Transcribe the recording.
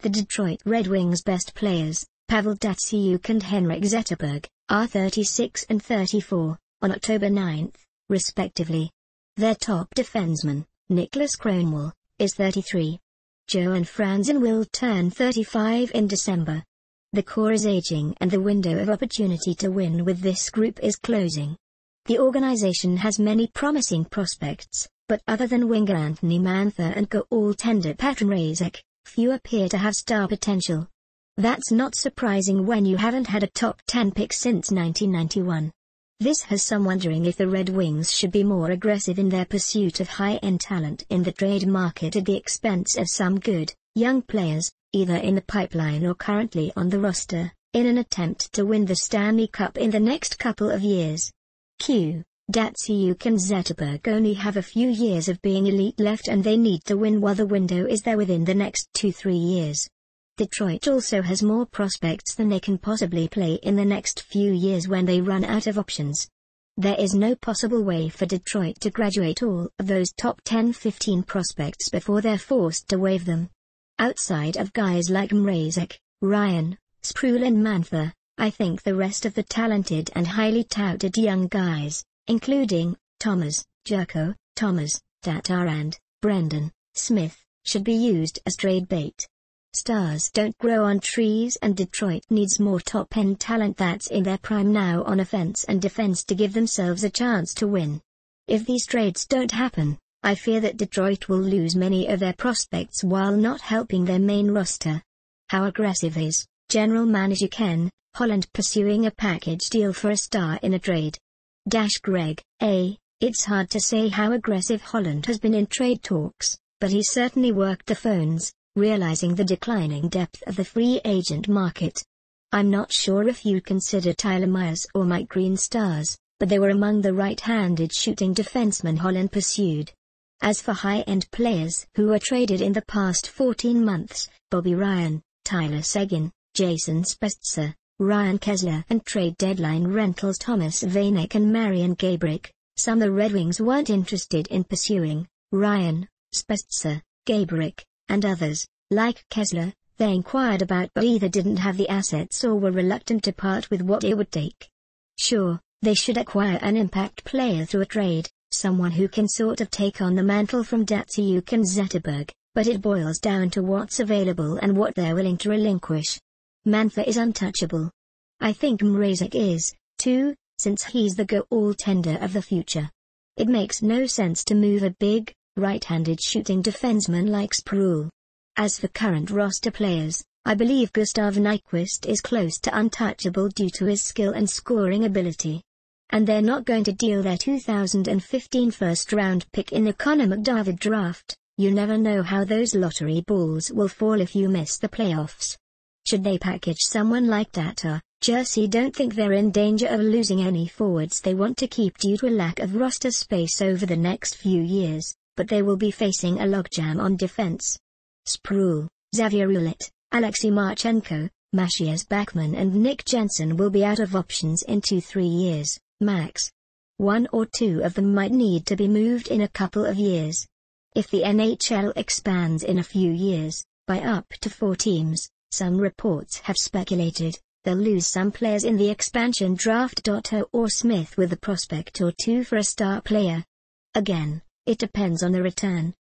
The Detroit Red Wings' best players, Pavel Datsyuk and Henrik Zetterberg, are 36 and 34, on October 9, respectively. Their top defenseman, Niklas Kronwall, is 33. Johan Franzen will turn 35 in December. The core is aging and the window of opportunity to win with this group is closing. The organization has many promising prospects, but other than winger Anthony Mantha and goaltender Patron Razek, few appear to have star potential. That's not surprising when you haven't had a top 10 pick since 1991. This has some wondering if the Red Wings should be more aggressive in their pursuit of high-end talent in the trade market at the expense of some good, young players, either in the pipeline or currently on the roster, in an attempt to win the Stanley Cup in the next couple of years. Datsyuk and Zetterberg only have a few years of being elite left and they need to win while the window is there within the next 2-3 years. Detroit also has more prospects than they can possibly play in the next few years when they run out of options. There is no possible way for Detroit to graduate all of those top 10-15 prospects before they're forced to waive them. Outside of guys like Mrazek, Ryan, Sproul and Mantha, I think the rest of the talented and highly touted young guys, including Thomas, Jerko, Thomas, Tatar and Brendan Smith, should be used as trade bait. Stars don't grow on trees and Detroit needs more top-end talent that's in their prime now on offense and defense to give themselves a chance to win. If these trades don't happen, I fear that Detroit will lose many of their prospects while not helping their main roster. How aggressive is General Manager Ken Holland pursuing a package deal for a star in a trade? Greg A. It's hard to say how aggressive Holland has been in trade talks, but he's certainly worked the phones, realizing the declining depth of the free agent market. I'm not sure if you'd consider Tyler Myers or Mike Green stars, but they were among the right-handed shooting defensemen Holland pursued. As for high-end players who were traded in the past 14 months, Bobby Ryan, Tyler Seguin, Jason Spezza, Ryan Kesler and trade deadline rentals Thomas Vanek and Marian Gaborik, some the Red Wings weren't interested in pursuing. Ryan, Spezza, Gaborik, and others, like Kesler, they inquired about but either didn't have the assets or were reluctant to part with what it would take. Sure, they should acquire an impact player through a trade, someone who can sort of take on the mantle from Datsyuk and Zetterberg, but it boils down to what's available and what they're willing to relinquish. Mantha is untouchable. I think Mrazek is, too, since he's the goaltender of the future. It makes no sense to move a big, right-handed shooting defenseman like Sproul. As for current roster players, I believe Gustav Nyquist is close to untouchable due to his skill and scoring ability. And they're not going to deal their 2015 first-round pick in the Connor McDavid draft. You never know how those lottery balls will fall if you miss the playoffs. Should they package someone like Tatar, Jersey don't think they're in danger of losing any forwards they want to keep due to a lack of roster space over the next few years, but they will be facing a logjam on defense. Sproul, Xavier Ouellet, Alexei Marchenko, Matthias Backman and Nick Jensen will be out of options in 2-3 years, max. One or two of them might need to be moved in a couple of years. If the NHL expands in a few years, by up to 4 teams, some reports have speculated, they'll lose some players in the expansion draft. Or Smith with a prospect or two for a star player. Again, it depends on the return,